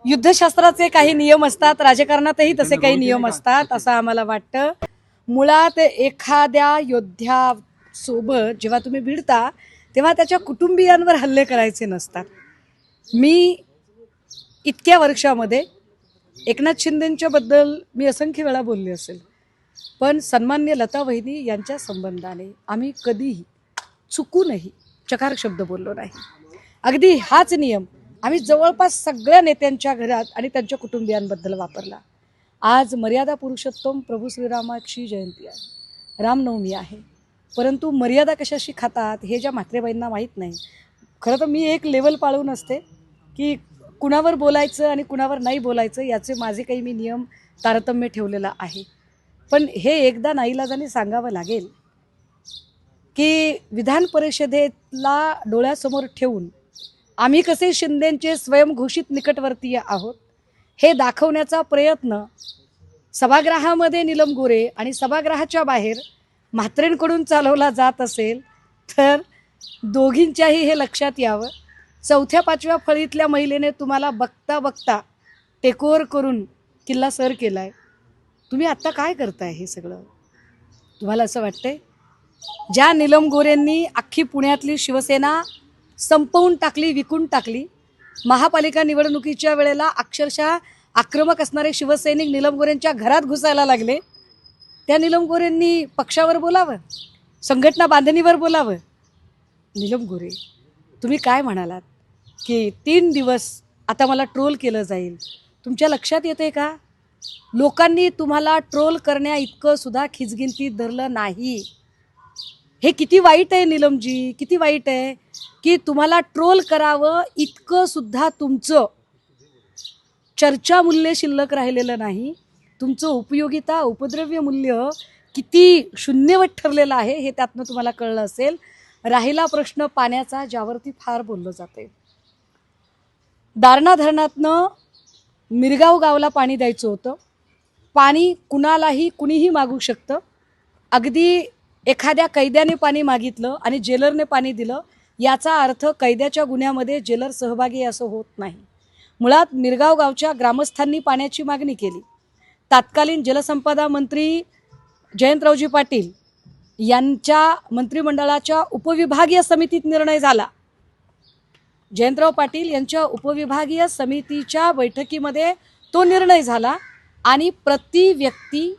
युद्धशास्त्राचे काही नियम असतात, राजकारणातही तसे काही नियम असतात असं आम्हाला वाटतं. मुळात एखाद्या योद्ध्यासोबत जेव्हा तुम्ही भिडता तेव्हा त्याच्या कुटुंबियांवर हल्ले करायचे नसतात. मी इतक्या वर्षामध्ये एकनाथ शिंदेंच्या बद्दल मी असंख्य वेळा बोलले असेल, पण सन्मान्य लता वहिनी यांच्या संबंधाने आम्ही कधीही चुकूनही चकार शब्द बोललो नाही. अगदी हाच नियम आम्ही जवळपास सगळ्या नेत्यांच्या घरात आणि त्यांच्या कुटुंबियांबद्दल वापरला. आज मर्यादा पुरुषोत्तम प्रभू श्रीरामाची जयंती आहे, रामनवमी आहे, परंतु मर्यादा कशाशी खातात हे ज्या म्हात्रेबाईंना माहीत नाही. खरं तर मी एक लेवल पाळून असते की कुणावर बोलायचं आणि कुणावर नाही बोलायचं याचे माझे काही मी नियम तारतम्य ठेवलेला आहे. पण हे एकदा नाईलाजाने सांगावं लागेल की विधान परिषदेला डोळ्यासमोर ठेवून आम्ही कसे शिंदेंचे स्वयंघोषित निकटवर्तीय आहोत हे दाखवण्याचा प्रयत्न सभागृहामध्ये नीलम गोरे आणि सभागृहाच्या बाहेर म्हात्रेंकडून चालवला जात असेल तर दोघींच्याही हे लक्षात यावं. 4-5व्या फळीतल्या महिलेने तुम्हाला बघता बघता टेकओव्हर करून किल्ला सर केला आहे. तुम्ही आत्ता काय करताय हे सगळं? तुम्हाला असं वाटतंय ज्या नीलम गोरेंनी अख्खी पुण्यातली शिवसेना संपवून टाकली, विकून टाकली, महापालिका निवडणुकीच्या वेळेला अक्षरशः आक्रमक असणारे शिवसैनिक नीलम गोरेंच्या घरात घुसायला लागले, त्या नीलम गोरेंनी पक्षावर बोलावं, संघटना बांधणीवर बोलावं. नीलम गोरे तुम्ही काय म्हणालात की 3 दिवस आता मला ट्रोल केलं जाईल, तुमच्या लक्षात येते का? लोकांनी तुम्हाला ट्रोल करण्या इतकं सुद्धा खिचगिंतीत धरलं नाही. हे किती वाईट आहे नीलमजी, किती वाईट आहे की तुम्हाला ट्रोल करावं इतकं सुद्धा तुमचं चर्चा मूल्य शिल्लक राहिलेलं नाही. तुमचं उपयोगिता उपद्रव्य मूल्य किती शून्यवत ठरलेलं आहे हे त्यातनं तुम्हाला कळलं असेल. राहिला प्रश्न पाण्याचा, ज्यावरती फार बोललं जाते. दारणा धरणातनं मिरगाव गावला पाणी द्यायचं होतं. पाणी कुणालाही कुणीही मागू शकतं. अगदी एखाद्या कैद्याने पाणी मागितलं आणि जेलरने पाणी दिलं याचा अर्थ कैद्याच्या गुन्ह्यामध्ये जेलर सहभागी असं होत नाही. मुळात मिरगाव गावच्या ग्रामस्थांनी पाण्याची मागणी केली. तत्कालीन जलसंपदा मंत्री जयंतरावजी पाटील यांच्या मंत्रिमंडळाच्या उपविभागीय समितीत निर्णय झाला. जयंतराव पाटील यांच्या उपविभागीय समितीच्या बैठकीमध्ये तो निर्णय झाला आणि प्रति व्यक्ती